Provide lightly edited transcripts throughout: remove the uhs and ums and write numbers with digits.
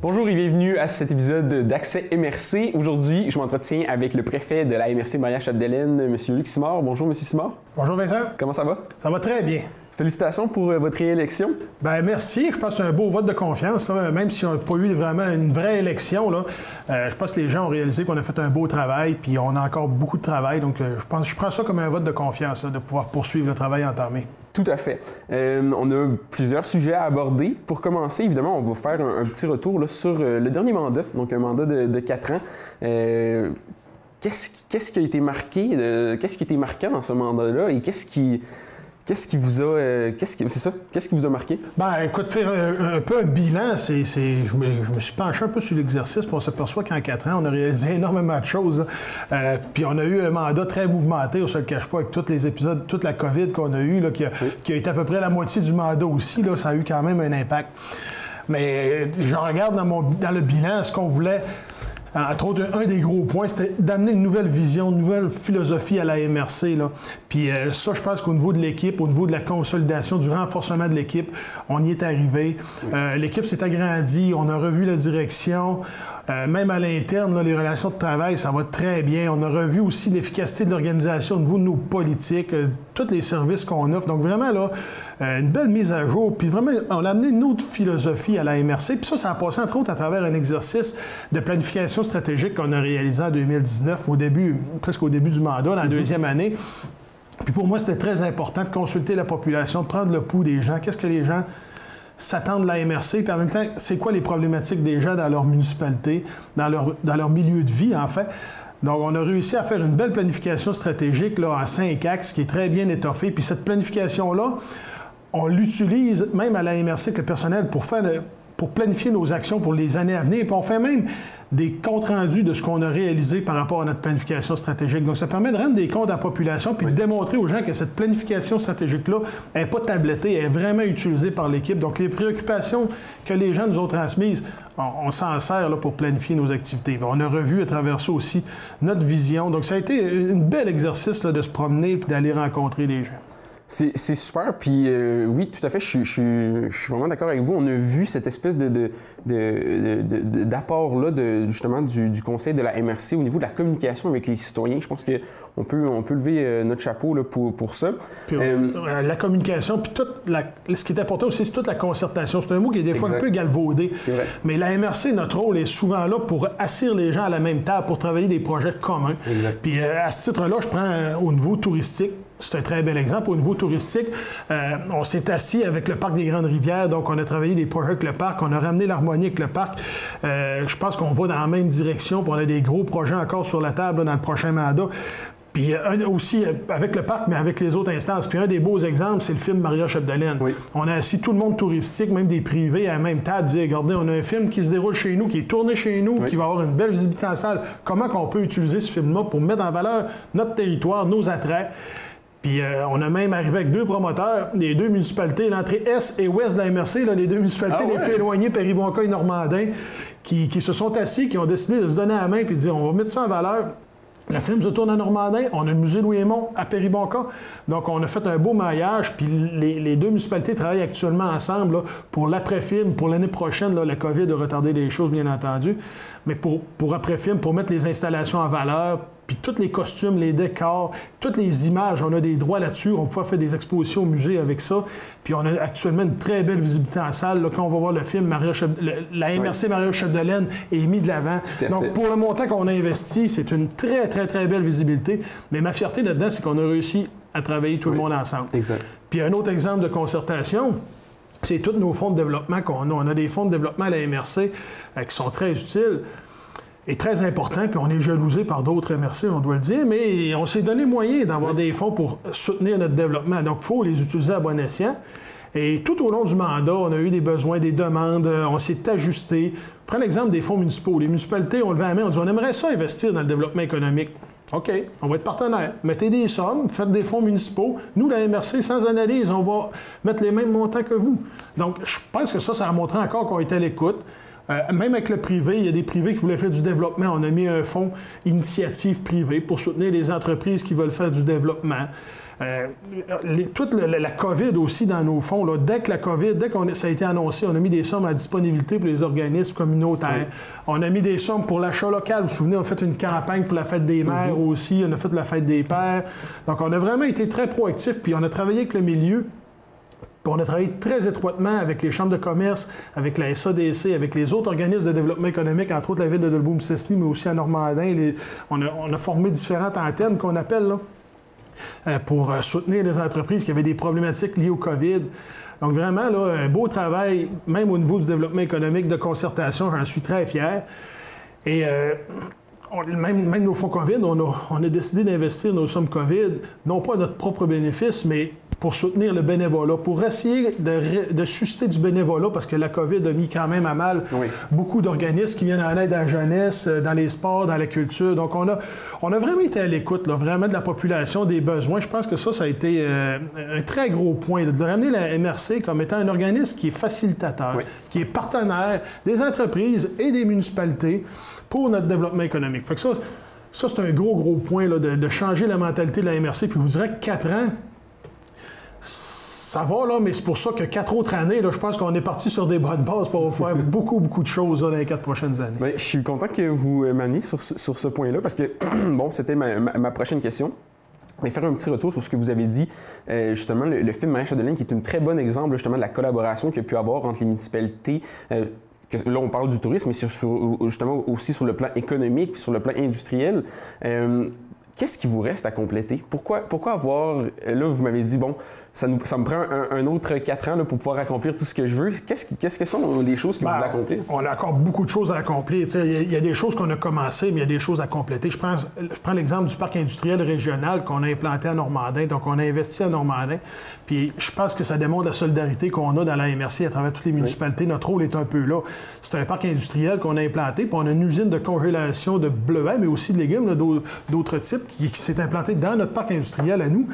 Bonjour et bienvenue à cet épisode d'Accès MRC. Aujourd'hui, je m'entretiens avec le préfet de la MRC Maria-Chapdelaine, M. Luc Simard. Bonjour, M. Simard. Bonjour, Vincent. Comment ça va? Ça va très bien. Félicitations pour votre réélection. Bien, merci. Je pense que c'est un beau vote de confiance. Là. Même si on n'a pas eu vraiment une vraie élection, là, je pense que les gens ont réalisé qu'on a fait un beau travail, puis on a encore beaucoup de travail. Donc, je prends ça comme un vote de confiance, là, de pouvoir poursuivre le travail entamé. Tout à fait. On a plusieurs sujets à aborder. Pour commencer, évidemment, on va faire un petit retour là, sur le dernier mandat, donc un mandat de 4 ans. Qu'est-ce qui a été marqué, qu'est-ce qui a été marquant dans ce mandat-là et qu'est-ce qui vous a marqué? Ben, écoute, faire un peu un bilan, je me suis penché un peu sur l'exercice, puis on s'aperçoit qu'en 4 ans, on a réalisé énormément de choses. Puis on a eu un mandat très mouvementé, on ne se le cache pas, avec tous les épisodes, toute la COVID qu'on a eue, qui a été à peu près la moitié du mandat aussi, là, ça a eu quand même un impact. Mais je regarde dans le bilan, ce qu'on voulait. Entre autres, un des gros points, c'était d'amener une nouvelle vision, une nouvelle philosophie à la MRC. Là. Puis ça, je pense qu'au niveau de l'équipe, au niveau de la consolidation, du renforcement de l'équipe, on y est arrivé. L'équipe s'est agrandie, on a revu la direction. Même à l'interne, les relations de travail, ça va très bien. On a revu aussi l'efficacité de l'organisation au niveau de nos politiques, tous les services qu'on offre. Donc vraiment, là, une belle mise à jour. Puis vraiment, on a amené une autre philosophie à la MRC. Puis ça a passé entre autres à travers un exercice de planification stratégique qu'on a réalisé en 2019, presque au début du mandat, dans la deuxième année. Puis pour moi, c'était très important de consulter la population, de prendre le pouls des gens. Qu'est-ce que les gens s'attendent de la MRC, puis en même temps, c'est quoi les problématiques des gens dans leur municipalité, dans leur milieu de vie, en fait. Donc, on a réussi à faire une belle planification stratégique là, en 5 axes, qui est très bien étoffée. Puis cette planification-là, on l'utilise même à la MRC avec le personnel pour planifier nos actions pour les années à venir. Puis on fait même des comptes rendus de ce qu'on a réalisé par rapport à notre planification stratégique. Donc, ça permet de rendre des comptes à la population puis de démontrer aux gens que cette planification stratégique-là n'est pas tablettée, elle est vraiment utilisée par l'équipe. Donc, les préoccupations que les gens nous ont transmises, on s'en sert là, pour planifier nos activités. On a revu à travers ça aussi notre vision. Donc, ça a été un bel exercice là, de se promener et d'aller rencontrer les gens. C'est super, puis oui, tout à fait, je suis vraiment d'accord avec vous. On a vu cette espèce d'apport-là, justement, du conseil de la MRC au niveau de la communication avec les citoyens. Je pense qu'on peut lever notre chapeau là, pour ça. Puis, la communication, puis ce qui est important aussi, c'est toute la concertation. C'est un mot qui est des fois un peu galvaudé. C'est vrai. Mais la MRC, notre rôle est souvent là pour asseoir les gens à la même table, pour travailler des projets communs. Exact. Puis à ce titre-là, je prends au niveau touristique. C'est un très bel exemple. Au niveau touristique, on s'est assis avec le Parc des Grandes Rivières, donc on a travaillé des projets avec le parc, on a ramené l'harmonie avec le parc. Je pense qu'on va dans la même direction, puis on a des gros projets encore sur la table là, dans le prochain mandat. Puis aussi avec le parc, mais avec les autres instances. Puis un des beaux exemples, c'est le film Maria-Chapdelaine. Oui. On a assis tout le monde touristique, même des privés, à la même table, dire, regardez, on a un film qui se déroule chez nous, qui est tourné chez nous, qui va avoir une belle visibilité en salle. Comment qu'on peut utiliser ce film-là pour mettre en valeur notre territoire, nos attraits? Puis on a même arrivé avec 2 promoteurs, les 2 municipalités, l'entrée Est et Ouest de la MRC, là, les 2 municipalités les plus éloignées, Péribonka et Normandin, qui se sont assis, qui ont décidé de se donner la main et de dire on va mettre ça en valeur. Le film se tourne à Normandin, on a le musée Louis-Aymon à Péribonka. Donc, on a fait un beau maillage, puis les 2 municipalités travaillent actuellement ensemble là, pour l'après-film. Pour l'année prochaine, là, la COVID a retardé les choses, bien entendu. Mais pour après-film, pour mettre les installations en valeur, puis tous les costumes, les décors, toutes les images, on a des droits là-dessus. On peut faire des expositions au musée avec ça. Puis on a actuellement une très belle visibilité en salle. Là, quand on va voir le film, la MRC Maria-Chapdelaine est mis de l'avant. Donc, pour le montant qu'on a investi, c'est une très, très, très belle visibilité. Mais ma fierté là-dedans, c'est qu'on a réussi à travailler tout le monde ensemble. Exact. Puis un autre exemple de concertation, c'est tous nos fonds de développement qu'on a. On a des fonds de développement à la MRC qui sont très utiles et très importants, puis on est jalousé par d'autres MRC, on doit le dire, mais on s'est donné moyen d'avoir des fonds pour soutenir notre développement. Donc, il faut les utiliser à bon escient. Et tout au long du mandat, on a eu des besoins, des demandes, on s'est ajusté. Prends l'exemple des fonds municipaux. Les municipalités ont levé la main, on dit on aimerait ça investir dans le développement économique. OK, on va être partenaire. Mettez des sommes, faites des fonds municipaux. Nous, la MRC, sans analyse, on va mettre les mêmes montants que vous. Donc, je pense que ça a montré encore qu'on était à l'écoute. Même avec le privé, il y a des privés qui voulaient faire du développement. On a mis un fonds initiative privée pour soutenir les entreprises qui veulent faire du développement. Toute la COVID aussi dans nos fonds, là, dès que ça a été annoncé, on a mis des sommes à disponibilité pour les organismes communautaires. Oui. On a mis des sommes pour l'achat local. Vous vous souvenez, on a fait une campagne pour la fête des mères aussi, on a fait la fête des pères. Donc, on a vraiment été très proactifs, puis on a travaillé avec le milieu. Puis on a travaillé très étroitement avec les chambres de commerce, avec la SADC, avec les autres organismes de développement économique, entre autres la ville de Dolbeau-Mistassini, mais aussi à Normandin. On a formé différentes antennes qu'on appelle là, pour soutenir les entreprises qui avaient des problématiques liées au COVID. Donc vraiment, là, un beau travail, même au niveau du développement économique, de concertation, j'en suis très fier. Et même nos fonds COVID, on a décidé d'investir nos sommes COVID, non pas à notre propre bénéfice, mais pour soutenir le bénévolat, pour essayer de susciter du bénévolat, parce que la COVID a mis quand même à mal beaucoup d'organismes qui viennent en aide à la jeunesse, dans les sports, dans la culture. Donc, on a vraiment été à l'écoute, vraiment de la population, des besoins. Je pense que ça a été un très gros point, de ramener la MRC comme étant un organisme qui est facilitateur, qui est partenaire des entreprises et des municipalités pour notre développement économique. Fait que ça c'est un gros point là, de changer la mentalité de la MRC. Puis, vous direz que 4 ans, ça va, là, mais c'est pour ça que 4 autres années, là, je pense qu'on est parti sur des bonnes bases pour faire beaucoup de choses là, dans les 4 prochaines années. Bien, je suis content que vous m'aniez sur ce point-là, parce que, bon, c'était ma prochaine question. Mais faire un petit retour sur ce que vous avez dit, justement, le film Maria Chapdelaine, qui est un très bon exemple, justement, de la collaboration qu'il y a pu avoir entre les municipalités. Là, on parle du tourisme, mais justement aussi sur le plan économique, puis sur le plan industriel. Qu'est-ce qui vous reste à compléter? Pourquoi avoir... Là, vous m'avez dit, bon, ça me prend un autre 4 ans là, pour pouvoir accomplir tout ce que je veux. Qu'est-ce que sont les choses que vous voulez accomplir? On a encore beaucoup de choses à accomplir. Il y a des choses qu'on a commencées, mais il y a des choses à compléter. Je prends l'exemple du parc industriel régional qu'on a implanté à Normandin. Donc, on a investi à Normandin. Puis, je pense que ça démontre la solidarité qu'on a dans la MRC à travers toutes les municipalités. Notre rôle est un peu là. C'est un parc industriel qu'on a implanté. Puis, on a une usine de congélation de bleuets, mais aussi de légumes d'autres types qui s'est implantée dans notre parc industriel à nous.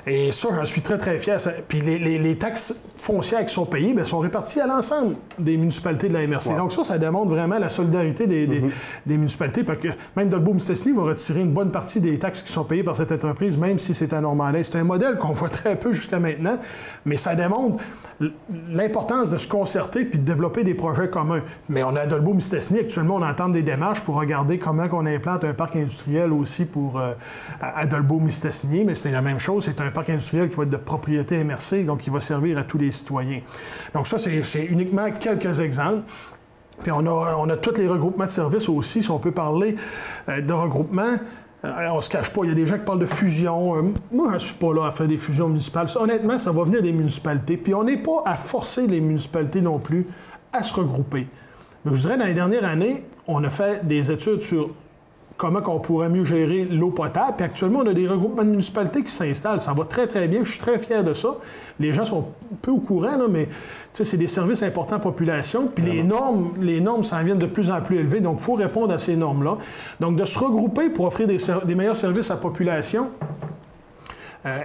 Et ça, j'en suis très fier. Puis les taxes foncières qui sont payées bien, sont réparties à l'ensemble des municipalités de la MRC. Wow. Donc ça démontre vraiment la solidarité des municipalités. Parce que même Dolbeau-Mistassini va retirer une bonne partie des taxes qui sont payées par cette entreprise, même si c'est à Normandin. C'est un modèle qu'on voit très peu jusqu'à maintenant, mais ça démontre l'importance de se concerter puis de développer des projets communs. Mais on a à Dolbeau-Mistassini, actuellement, on entame des démarches pour regarder comment on implante un parc industriel aussi à Dolbeau-Mistassini, mais c'est la même chose. C'est un parc industriel qui va être de propriété MRC, donc qui va servir à tous les citoyens. Donc ça, c'est uniquement quelques exemples. Puis on a tous les regroupements de services aussi, si on peut parler de regroupement. On ne se cache pas, il y a des gens qui parlent de fusion. Moi, je ne suis pas là à faire des fusions municipales. Ça, honnêtement, ça va venir des municipalités. Puis on n'est pas à forcer les municipalités non plus à se regrouper. Mais je dirais, dans les dernières années, on a fait des études sur comment on pourrait mieux gérer l'eau potable. Puis actuellement, on a des regroupements de municipalités qui s'installent. Ça va très bien. Je suis très fier de ça. Les gens sont peu au courant, là, mais c'est des services importants à la population. Puis les normes s'en viennent de plus en plus élevées. Donc, il faut répondre à ces normes-là. Donc, de se regrouper pour offrir des meilleurs services à la population,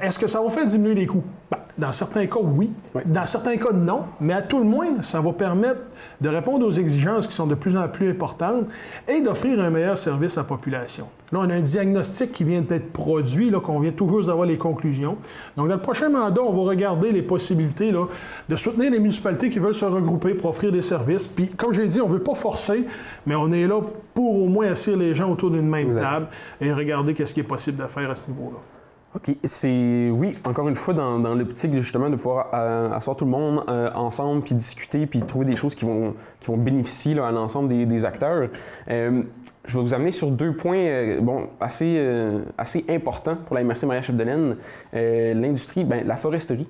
est-ce que ça va faire diminuer les coûts? Ben, dans certains cas, oui. Dans certains cas, non. Mais à tout le moins, ça va permettre de répondre aux exigences qui sont de plus en plus importantes et d'offrir un meilleur service à la population. Là, on a un diagnostic qui vient d'être produit, là, qu'on vient toujours d'avoir les conclusions. Donc, dans le prochain mandat, on va regarder les possibilités là, de soutenir les municipalités qui veulent se regrouper pour offrir des services. Puis, comme j'ai dit, on ne veut pas forcer, mais on est là pour au moins asseoir les gens autour d'une même table et regarder qu'est-ce qui est possible de faire à ce niveau-là. OK. Oui, encore une fois, dans l'optique justement de pouvoir asseoir tout le monde ensemble, puis discuter, puis trouver des choses qui vont bénéficier là, à l'ensemble des acteurs. Je vais vous amener sur 2 points assez importants pour la MRC Maria Chapdelaine. L'industrie, la foresterie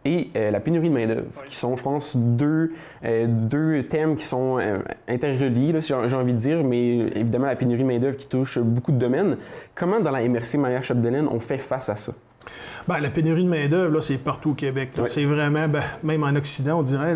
et la pénurie de main-d'œuvre, qui sont, je pense, deux thèmes qui sont interreliés, là, si j'ai envie de dire, mais évidemment la pénurie de main-d'œuvre qui touche beaucoup de domaines. Comment, dans la MRC Maria Chapdelaine, on fait face à ça? Bien, la pénurie de main-d'œuvre, c'est partout au Québec. C'est vraiment, même en Occident, on dirait,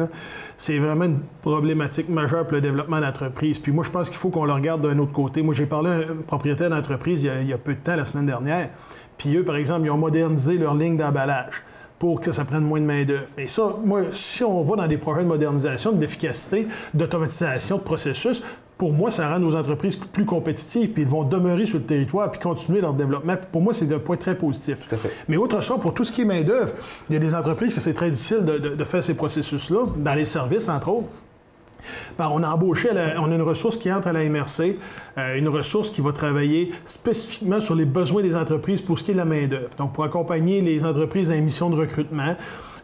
c'est vraiment une problématique majeure pour le développement d'entreprise. Puis moi, je pense qu'il faut qu'on le regarde d'un autre côté. Moi, j'ai parlé à un propriétaire d'entreprise il y a peu de temps, la semaine dernière. Puis eux, par exemple, ils ont modernisé leur ligne d'emballage pour que ça prenne moins de main-d'œuvre. Et ça, moi, si on va dans des projets de modernisation, d'efficacité, d'automatisation de processus, pour moi, ça rend nos entreprises plus compétitives, puis ils vont demeurer sur le territoire, puis continuer leur développement. Puis pour moi, c'est un point très positif. Tout à fait. Mais autre chose, pour tout ce qui est main-d'œuvre, il y a des entreprises que c'est très difficile de faire ces processus-là, dans les services, entre autres. Ben, on a embauché, on a une ressource qui entre à la MRC, une ressource qui va travailler spécifiquement sur les besoins des entreprises pour ce qui est de la main-d'œuvre. Donc, pour accompagner les entreprises dans les missions de recrutement,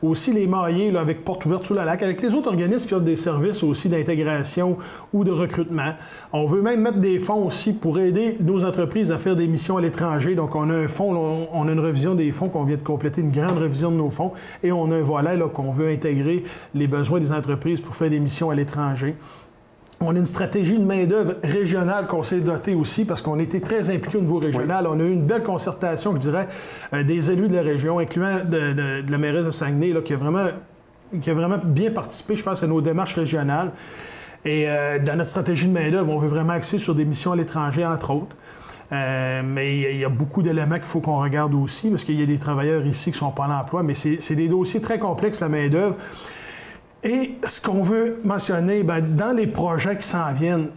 aussi les mailler là, avec Porte ouverte sous la lac, avec les autres organismes qui offrent des services aussi d'intégration ou de recrutement. On veut même mettre des fonds aussi pour aider nos entreprises à faire des missions à l'étranger. Donc, on a un fonds, on a une révision des fonds qu'on vient de compléter, une grande révision de nos fonds, et on a un volet là, qu'on veut intégrer les besoins des entreprises pour faire des missions à l'étranger. On a une stratégie de main-d'œuvre régionale qu'on s'est dotée aussi parce qu'on était très impliqués au niveau régional. Oui. On a eu une belle concertation, je dirais, des élus de la région, incluant de la mairesse de Saguenay, là, qui a vraiment bien participé, je pense, à nos démarches régionales. Et dans notre stratégie de main-d'œuvre, on veut vraiment axer sur des missions à l'étranger, entre autres. Mais il y a beaucoup d'éléments qu'il faut qu'on regarde aussi parce qu'il y a des travailleurs ici qui ne sont pas en emploi, mais c'est des dossiers très complexes, la main-d'œuvre. Et ce qu'on veut mentionner, bien, dans les projets qui s'en viennent,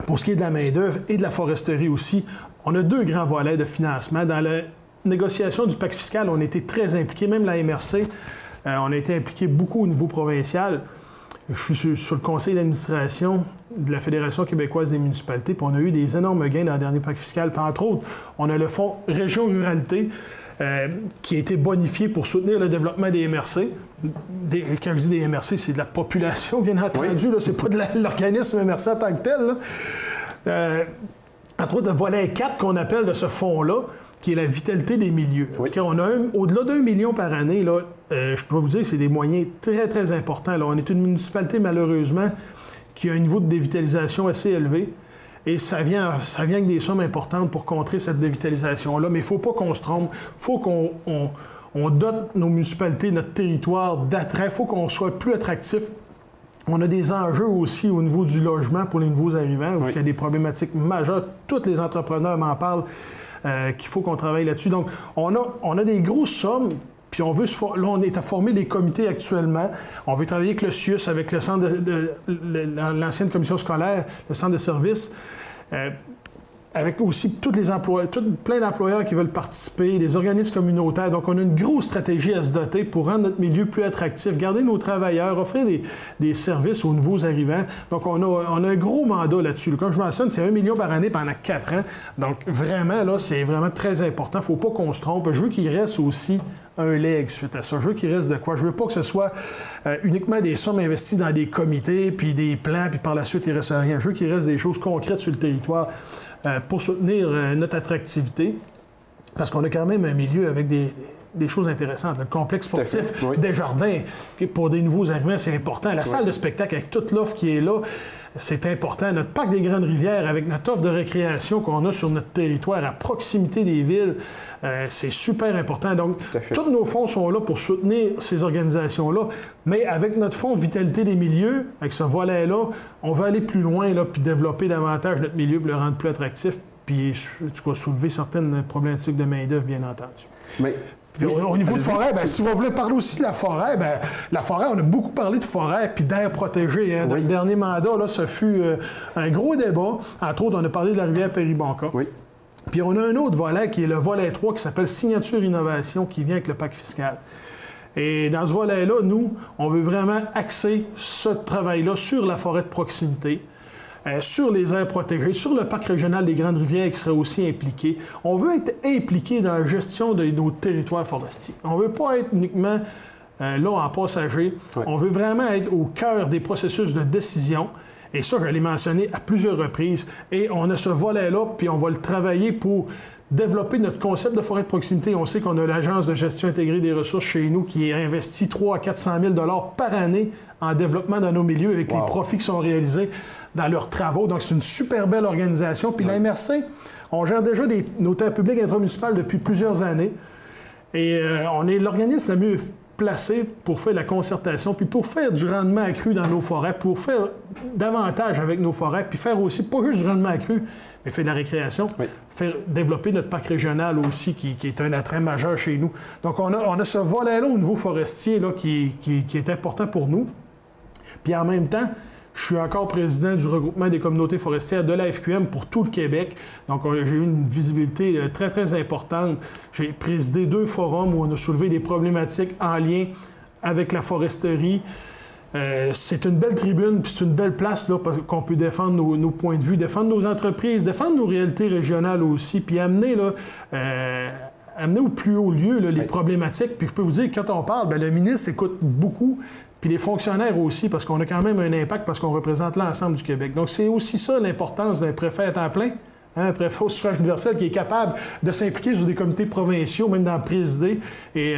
pour ce qui est de la main-d'œuvre et de la foresterie aussi, on a 2 grands volets de financement. Dans la négociation du pacte fiscal, on a été très impliqués, même la MRC, on a été impliqués beaucoup au niveau provincial. Je suis sur le conseil d'administration de la Fédération québécoise des municipalités, puis on a eu des énormes gains dans le dernier pacte fiscal. Puis entre autres, on a le fonds Région Ruralité, qui a été bonifié pour soutenir le développement des MRC. Quand je dis des MRC, c'est de la population, bien entendu. Oui. C'est pas de l'organisme MRC en tant que tel. Entre autres, le volet 4 qu'on appelle de ce fonds-là, qui est la vitalité des milieux. Oui. On a au-delà d'1 million par année, là, je dois vous dire que c'est des moyens très, très importants. Là. On est une municipalité, malheureusement, qui a un niveau de dévitalisation assez élevé. Et ça vient avec des sommes importantes pour contrer cette dévitalisation-là. Mais il ne faut pas qu'on se trompe. Il faut qu'on dote nos municipalités, notre territoire d'attrait. Il faut qu'on soit plus attractif. On a des enjeux aussi au niveau du logement pour les nouveaux arrivants, parce qu'il y a des problématiques majeures. Tous les entrepreneurs m'en parlent, qu'il faut qu'on travaille là-dessus. Donc, on a des grosses sommes. Puis on veut là, on est à former des comités actuellement. On veut travailler avec le CIUS, avec le centre l'ancienne commission scolaire, le centre de services, avec aussi tous les employeurs, plein d'employeurs qui veulent participer, des organismes communautaires. Donc, on a une grosse stratégie à se doter pour rendre notre milieu plus attractif, garder nos travailleurs, offrir des services aux nouveaux arrivants. Donc, on a un gros mandat là-dessus. Comme je mentionne, c'est 1 million par année pendant 4 ans. Donc, vraiment, là, c'est vraiment très important. Il ne faut pas qu'on se trompe. Je veux qu'il reste aussi un leg suite à ça. Je veux qu'il reste de quoi. Je veux pas que ce soit uniquement des sommes investies dans des comités, puis des plans, puis par la suite, il ne reste rien. Je veux qu'il reste des choses concrètes sur le territoire pour soutenir notre attractivité. Parce qu'on a quand même un milieu avec des choses intéressantes. Le complexe sportif Desjardins, pour des nouveaux arrivants, c'est important. La salle de spectacle, avec toute l'offre qui est là, c'est important. Notre parc des Grandes Rivières, avec notre offre de récréation qu'on a sur notre territoire, à proximité des villes, c'est super important. Donc, tous nos fonds sont là pour soutenir ces organisations-là. Mais avec notre fonds Vitalité des milieux, avec ce volet-là, on va aller plus loin, là, puis développer davantage notre milieu pour le rendre plus attractif, puis tu vas soulever certaines problématiques de main-d'œuvre, bien entendu. Mais... Puis au niveau de forêt, bien, si vous voulez parler aussi de la forêt, bien, la forêt, on a beaucoup parlé de forêt puis d'air protégé. Hein. Dans le dernier mandat, là, ce fut un gros débat. Entre autres, on a parlé de la rivière Péribonka. Oui. Puis on a un autre volet qui est le volet 3 qui s'appelle Signature Innovation qui vient avec le pacte fiscal. Et dans ce volet-là, nous, on veut vraiment axer ce travail-là sur la forêt de proximité. Sur les aires protégées, sur le parc régional des Grandes Rivières qui serait aussi impliqué. On veut être impliqué dans la gestion de nos territoires forestiers. On ne veut pas être uniquement là en passager. Ouais. On veut vraiment être au cœur des processus de décision. Et ça, je l'ai mentionné à plusieurs reprises. Et on a ce volet-là, puis on va le travailler pour développer notre concept de forêt de proximité. On sait qu'on a l'Agence de gestion intégrée des ressources chez nous qui investit 300 à 400 000 $ par année en développement dans nos milieux avec les profits qui sont réalisés dans leurs travaux. Donc, c'est une super belle organisation. Puis la MRC, on gère déjà nos terres publiques intramunicipales depuis plusieurs années. Et on est l'organisme le mieux placé pour faire la concertation, puis pour faire du rendement accru dans nos forêts, pour faire davantage avec nos forêts, puis faire aussi, pas juste du rendement accru, mais faire de la récréation, faire développer notre parc régional aussi, qui est un attrait majeur chez nous. Donc, on a ce volet-là au niveau forestier là, qui est important pour nous. Puis en même temps, Je suis encore président du regroupement des communautés forestières de la FQM pour tout le Québec. Donc, j'ai eu une visibilité très, très importante. J'ai présidé 2 forums où on a soulevé des problématiques en lien avec la foresterie. C'est une belle tribune, puis c'est une belle place là, qu'on peut défendre nos points de vue, défendre nos entreprises, défendre nos réalités régionales aussi, puis amener au plus haut lieu là, les problématiques. Puis je peux vous dire, quand on parle, le ministre écoute beaucoup, puis les fonctionnaires aussi, parce qu'on a quand même un impact, parce qu'on représente l'ensemble du Québec. Donc c'est aussi ça l'importance d'un préfet à temps plein. Un préfet au suffrage universel qui est capable de s'impliquer sur des comités provinciaux, même d'en présider, et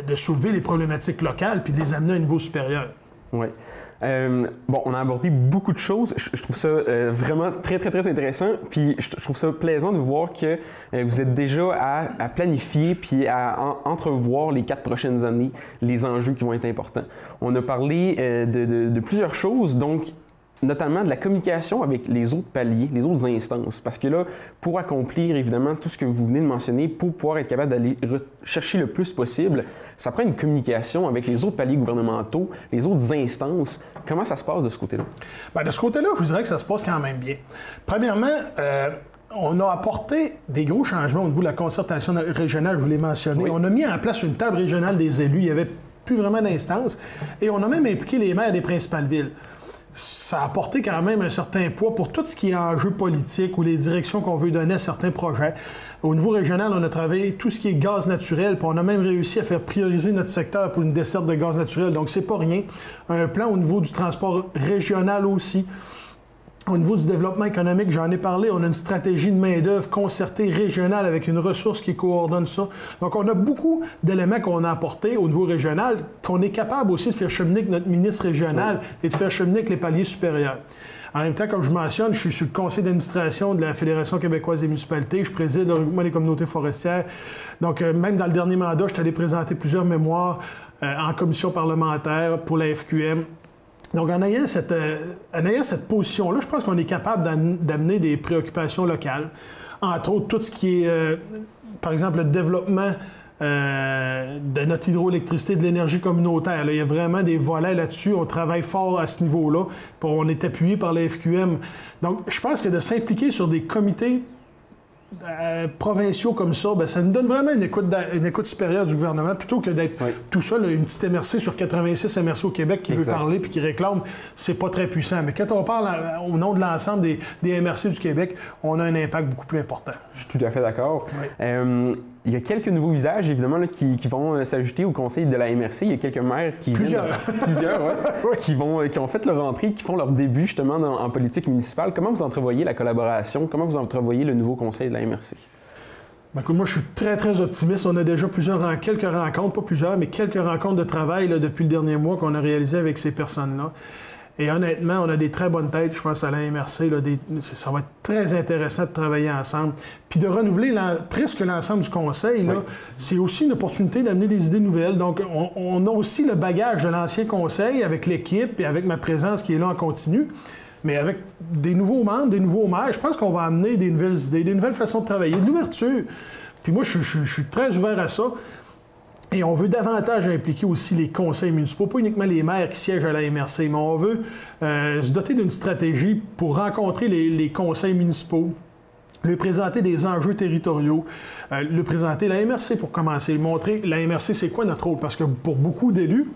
de soulever les problématiques locales, puis de les amener à un niveau supérieur. Oui. Bon, on a abordé beaucoup de choses. Je trouve ça vraiment très, très, très intéressant. Puis je trouve ça plaisant de voir que vous êtes déjà à planifier puis à entrevoir les 4 prochaines années, les enjeux qui vont être importants. On a parlé de plusieurs choses, donc notamment de la communication avec les autres paliers, les autres instances. Parce que là, pour accomplir évidemment tout ce que vous venez de mentionner, pour pouvoir être capable d'aller chercher le plus possible, ça prend une communication avec les autres paliers gouvernementaux, les autres instances. Comment ça se passe de ce côté-là? Bien, de ce côté-là, je vous dirais que ça se passe quand même bien. Premièrement, on a apporté des gros changements au niveau de la concertation régionale, je vous l'ai mentionné. Oui. On a mis en place une table régionale des élus. Il n'y avait plus vraiment d'instances. Et on a même impliqué les maires des principales villes. Ça a apporté quand même un certain poids pour tout ce qui est enjeu politique ou les directions qu'on veut donner à certains projets. Au niveau régional, on a travaillé tout ce qui est gaz naturel, puis on a même réussi à faire prioriser notre secteur pour une desserte de gaz naturel. Donc, c'est pas rien. Un plan au niveau du transport régional aussi. Au niveau du développement économique, j'en ai parlé, on a une stratégie de main-d'œuvre concertée régionale avec une ressource qui coordonne ça. Donc, on a beaucoup d'éléments qu'on a apportés au niveau régional, qu'on est capable aussi de faire cheminer avec notre ministre régional et de faire cheminer avec les paliers supérieurs. En même temps, comme je mentionne, je suis sur le conseil d'administration de la Fédération québécoise des municipalités, je préside le regroupement des communautés forestières. Donc, même dans le dernier mandat, je suis allé présenter plusieurs mémoires en commission parlementaire pour la FQM. Donc, en ayant cette position-là, je pense qu'on est capable d'amener des préoccupations locales. Entre autres, tout ce qui est, par exemple, le développement de notre hydroélectricité, de l'énergie communautaire. Là, il y a vraiment des volets là-dessus. On travaille fort à ce niveau-là. Puis on est appuyé par la FQM. Donc, je pense que de s'impliquer sur des comités provinciaux comme ça, bien, ça nous donne vraiment une écoute supérieure du gouvernement plutôt que d'être tout seul, une petite MRC sur 86 MRC au Québec qui veut parler puis qui réclame, c'est pas très puissant. Mais quand on parle au nom de l'ensemble des MRC du Québec, on a un impact beaucoup plus important. Je suis tout à fait d'accord. Il y a quelques nouveaux visages, évidemment, là, qui vont s'ajouter au conseil de la MRC. Il y a quelques maires qui qui ont fait leur entrée, qui font leur début justement en politique municipale. Comment vous entrevoyez la collaboration? Comment vous entrevoyez le nouveau conseil de la MRC? Ben, écoute, moi, je suis très, très optimiste. On a déjà quelques rencontres, pas plusieurs, mais quelques rencontres de travail là, depuis le dernier mois qu'on a réalisées avec ces personnes-là. Et honnêtement, on a des très bonnes têtes, je pense, à la MRC. Là, ça va être très intéressant de travailler ensemble. Puis de renouveler presque l'ensemble du conseil, là, c'est aussi une opportunité d'amener des idées nouvelles. Donc, on a aussi le bagage de l'ancien conseil avec l'équipe et avec ma présence qui est là en continu. Mais avec des nouveaux membres, des nouveaux maires, je pense qu'on va amener des nouvelles idées, des nouvelles façons de travailler, de l'ouverture. Puis moi, je suis très ouvert à ça. Et on veut davantage impliquer aussi les conseils municipaux, pas uniquement les maires qui siègent à la MRC, mais on veut se doter d'une stratégie pour rencontrer les conseils municipaux, lui présenter des enjeux territoriaux, lui présenter la MRC pour commencer, montrer la MRC c'est quoi notre rôle, parce que pour beaucoup d'élus,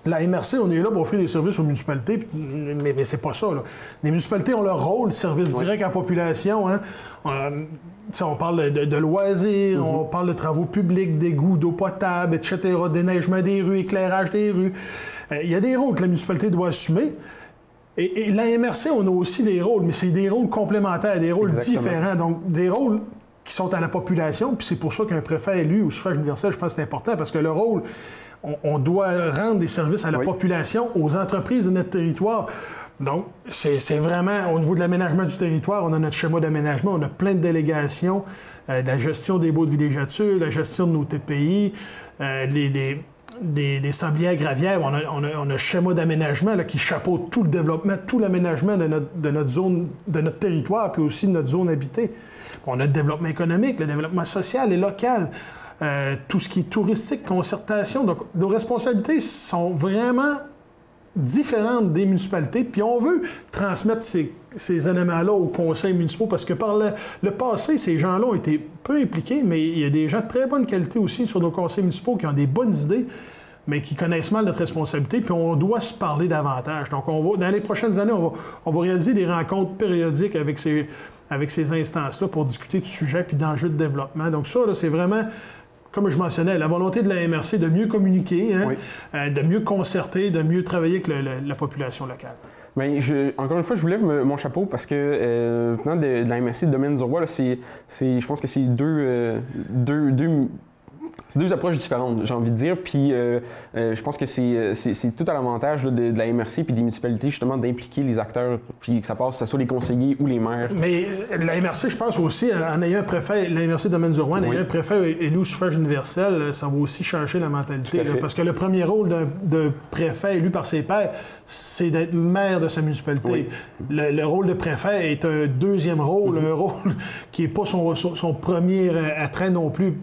la MRC, on est là pour offrir des services aux municipalités, mais c'est pas ça, là. Les municipalités ont leur rôle, service direct à la population. Hein. On parle de loisirs, on parle de travaux publics, d'égouts, d'eau potable, etc., déneigement des rues, éclairage des rues. Il y a des rôles que la municipalité doit assumer. Et la MRC, on a aussi des rôles, mais c'est des rôles complémentaires, des rôles différents. Donc, des rôles qui sont à la population, puis c'est pour ça qu'un préfet élu au suffrage universel, je pense que c'est important, parce que le rôle, on doit rendre des services à la population, aux entreprises de notre territoire. Donc, c'est vraiment, au niveau de l'aménagement du territoire, on a notre schéma d'aménagement, on a plein de délégations, la gestion des baux de villégiature, la gestion de nos TPI, des sablières gravières, on a un schéma d'aménagement qui chapeaute tout le développement, tout l'aménagement de notre zone, de notre territoire, puis aussi de notre zone habitée. On a le développement économique, le développement social et local, tout ce qui est touristique, concertation. Donc, nos responsabilités sont vraiment différentes des municipalités, puis on veut transmettre ces éléments-là aux conseils municipaux, parce que par le passé, ces gens-là ont été peu impliqués, mais il y a des gens de très bonne qualité aussi sur nos conseils municipaux qui ont des bonnes idées, mais qui connaissent mal notre responsabilité, puis on doit se parler davantage. Donc, dans les prochaines années, on va réaliser des rencontres périodiques avec ces instances-là pour discuter du sujet puis d'enjeux de développement. Donc ça, là, c'est vraiment, comme je mentionnais, la volonté de la MRC de mieux communiquer, de mieux concerter, de mieux travailler avec la population locale. Bien, encore une fois, je vous lève mon chapeau parce que venant de la MRC de Domaine du Roi, là, je pense que c'est c'est deux approches différentes, j'ai envie de dire. Puis je pense que c'est tout à l'avantage de la MRC puis des municipalités, justement, d'impliquer les acteurs, puis que ça passe, que ce soit les conseillers ou les maires. Mais la MRC, je pense aussi, en ayant un préfet, la MRC de Domaine du Roi, en ayant un préfet élu au suffrage universel, ça va aussi changer la mentalité. Là, parce que le premier rôle de préfet élu par ses pairs, c'est d'être maire de sa municipalité. Oui. Le rôle de préfet est un deuxième rôle, un rôle qui n'est pas son premier attrait non plus.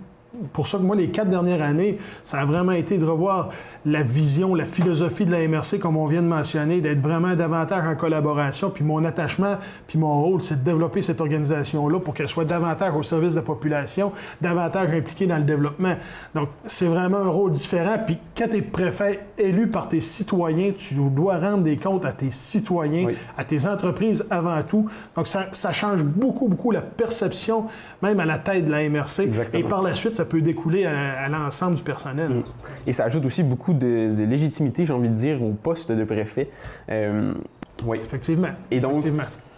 Pour ça que moi, les 4 dernières années, ça a vraiment été de revoir la vision, la philosophie de la MRC, comme on vient de mentionner, d'être vraiment davantage en collaboration. Puis mon attachement, puis mon rôle, c'est de développer cette organisation-là pour qu'elle soit davantage au service de la population, davantage impliquée dans le développement. Donc, c'est vraiment un rôle différent. Puis quand tu es préfet élu par tes citoyens, tu dois rendre des comptes à tes citoyens, à tes entreprises avant tout. Donc, ça change beaucoup, beaucoup la perception, même à la tête de la MRC. Exactement. Et par la suite, ça peut découler à l'ensemble du personnel. Et ça ajoute aussi beaucoup de légitimité, j'ai envie de dire, au poste de préfet. Oui. Effectivement. Et donc,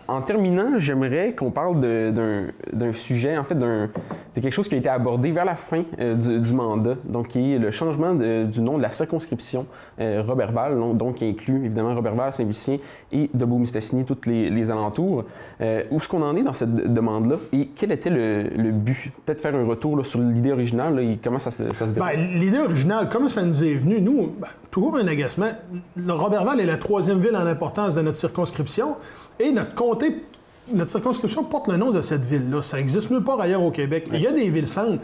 en terminant, j'aimerais qu'on parle d'un sujet, en fait, de quelque chose qui a été abordé vers la fin du mandat, donc qui est le changement du nom de la circonscription Roberval, donc qui inclut évidemment Roberval, Saint-Lucien et Debout-Mistassini, tous les alentours. Où est-ce qu'on en est dans cette demande-là et quel était le but? Peut-être faire un retour là, sur l'idée originale là, et comment ça se déroule? L'idée originale, comment ça nous est venu? Nous, toujours un agacement. Le Roberval est la 3e ville en importance de notre circonscription. Et notre circonscription porte le nom de cette ville-là. Ça n'existe nulle part ailleurs au Québec. Il y a des villes-centres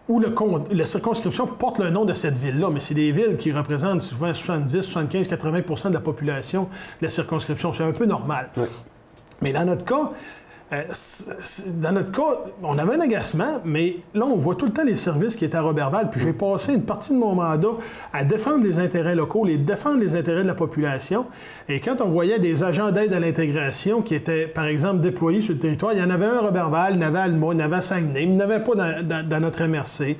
où la circonscription porte le nom de cette ville-là, mais c'est des villes qui représentent souvent 70, 75, 80% de la population de la circonscription. C'est un peu normal. Oui. Mais dans notre cas, on avait un agacement, mais là, on voit tout le temps les services qui étaient à Roberval. Puis j'ai passé une partie de mon mandat à défendre les intérêts locaux, défendre les intérêts de la population. Et quand on voyait des agents d'aide à l'intégration qui étaient, par exemple, déployés sur le territoire, il y en avait un à Roberval, il y en avait à Alma, il y en avait à Saguenay, il n'y en avait pas dans notre MRC.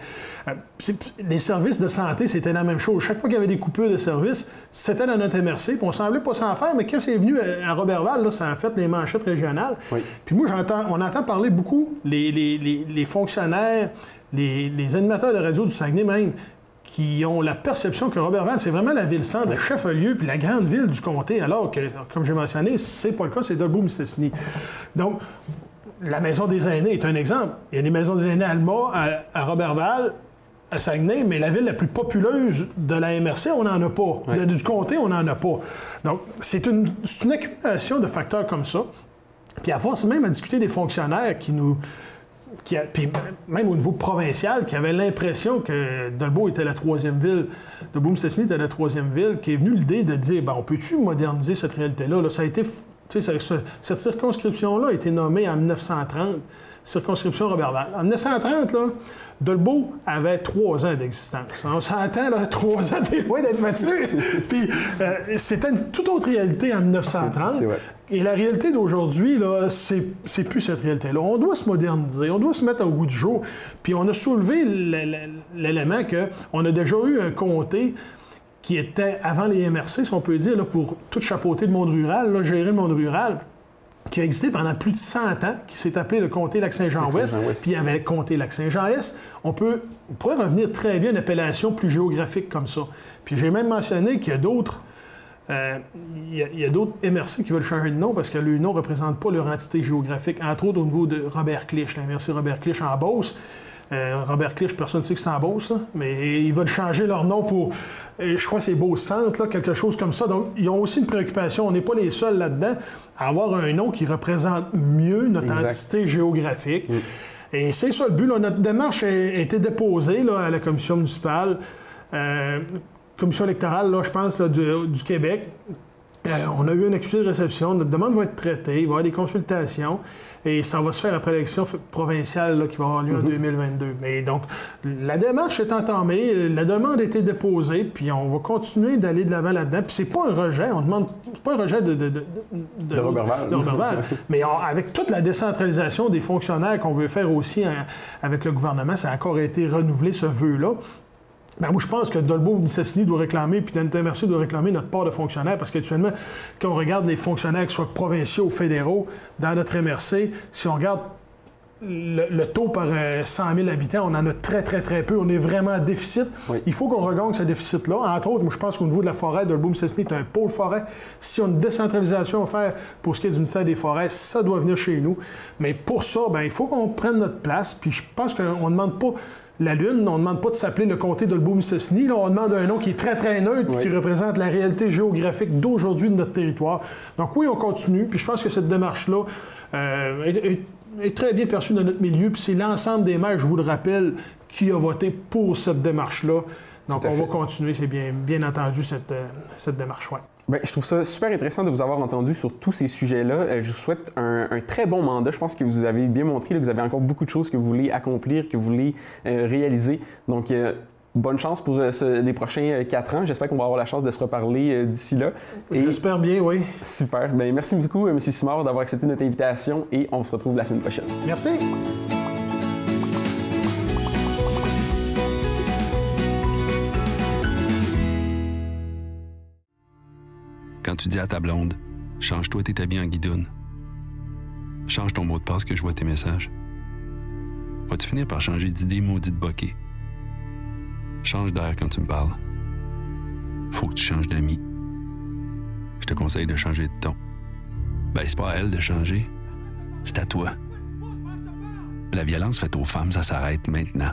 Les services de santé, c'était la même chose. Chaque fois qu'il y avait des coupures de services, c'était dans notre MRC. Puis on semblait pas s'en faire, mais quand c'est venu à Roberval, là, ça a fait les manchettes régionales. Oui. Puis moi, on entend parler beaucoup, les fonctionnaires, les animateurs de radio du Saguenay même, qui ont la perception que Roberval, c'est vraiment la ville-centre, le chef-lieu, puis la grande ville du comté, alors que, comme j'ai mentionné, c'est pas le cas, c'est Debout-Mistassini. Donc, la Maison des aînés est un exemple. Il y a des maisons des aînés à Alma, à Roberval, à Saguenay, mais la ville la plus populeuse de la MRC, on n'en a pas. Oui. Du comté, on n'en a pas. Donc, c'est une accumulation de facteurs comme ça. Puis à force même à discuter des fonctionnaires puis même au niveau provincial, qui avaient l'impression que Dolbeau était la 3e ville, Debout-Mistassini était la 3e ville, qui est venue l'idée de dire, on peut-tu moderniser cette réalité-là? Là, ça a été, cette circonscription-là a été nommée en 1930, circonscription Roberval. En 1930, là, Dolbeau avait 3 ans d'existence. On s'entend, là, 3 ans, t'es loin d'être mature. Puis c'était une toute autre réalité en 1930. C'est vrai. Et la réalité d'aujourd'hui, là, c'est plus cette réalité-là. On doit se moderniser, on doit se mettre au goût du jour. Puis on a soulevé l'élément qu'on a déjà eu un comté qui était, avant les MRC, si on peut dire, là, pour tout chapeauter le monde rural, là, gérer le monde rural, qui a existé pendant plus de 100 ans, qui s'est appelé le comté Lac-Saint-Jean-Ouest, puis il y avait le comté Lac-Saint-Jean-Est. On pourrait revenir très bien à une appellation plus géographique comme ça. Puis j'ai même mentionné qu'il y a d'autres d'autres MRC qui veulent changer de nom parce que le nom ne représente pas leur entité géographique, entre autres au niveau de Robert Clich, la MRC Robert Clich en Beauce. Robert Clich, personne ne sait que c'est en Beauce, là, mais ils veulent changer leur nom pour, je crois que c'est Beauce-Centre, quelque chose comme ça. Donc, ils ont aussi une préoccupation. On n'est pas les seuls là-dedans à avoir un nom qui représente mieux notre entité géographique. Oui. Et c'est ça le but. Là, notre démarche a été déposée là, à la commission municipale. commission électorale, là, je pense, là, du Québec. On a eu un accusé de réception. Notre demande va être traitée. Il va y avoir des consultations. Et ça va se faire après l'élection provinciale là, qui va avoir lieu en 2022. Mais donc, la démarche est entamée. La demande a été déposée. Puis on va continuer d'aller de l'avant là-dedans. Puis c'est pas un rejet. On demande... C'est pas un rejet de Roberval. Mais avec toute la décentralisation des fonctionnaires qu'on veut faire aussi avec le gouvernement, ça a encore été renouvelé, ce vœu-là. Ben, moi, je pense que Dolbeau-Mistassini doit réclamer, puis Danita Mercier doit réclamer notre part de fonctionnaires, parce qu'actuellement, quand on regarde les fonctionnaires, qu'ils soient provinciaux ou fédéraux, dans notre MRC, si on regarde le taux par 100 000 habitants, on en a très, très, très peu. On est vraiment à déficit. Oui. Il faut qu'on regagne ce déficit-là. Entre autres, moi, je pense qu'au niveau de la forêt, Dolbeau-Mistassini est un pôle forêt. Si on a une décentralisation à faire pour ce qui est du ministère des Forêts, ça doit venir chez nous. Mais pour ça, ben, il faut qu'on prenne notre place, puis je pense qu'on ne demande pas... La Lune, on ne demande pas de s'appeler le comté de Dolbeau-Mistassini. Là, on demande un nom qui est très, très neutre, oui, qui représente la réalité géographique d'aujourd'hui de notre territoire. Donc oui, on continue. Puis je pense que cette démarche-là est très bien perçue dans notre milieu. Puis c'est l'ensemble des maires, je vous le rappelle, qui a voté pour cette démarche-là. Donc on va continuer, c'est bien entendu, cette démarche. Ouais. Bien, je trouve ça super intéressant de vous avoir entendu sur tous ces sujets-là. Je vous souhaite un très bon mandat. Je pense que vous avez bien montré là, que vous avez encore beaucoup de choses que vous voulez accomplir, que vous voulez réaliser. Donc, bonne chance pour les prochains 4 ans. J'espère qu'on va avoir la chance de se reparler d'ici là. J'espère bien, oui. Super. Bien, merci beaucoup, M. Simard, d'avoir accepté notre invitation et on se retrouve la semaine prochaine. Merci. Quand tu dis à ta blonde, change-toi tes habits en guidoune. Change ton mot de passe que je vois tes messages. Vas-tu finir par changer d'idée maudite bokeh? Change d'air quand tu me parles. Faut que tu changes d'amis. Je te conseille de changer de ton. Ben, c'est pas à elle de changer, c'est à toi. La violence faite aux femmes, ça s'arrête maintenant.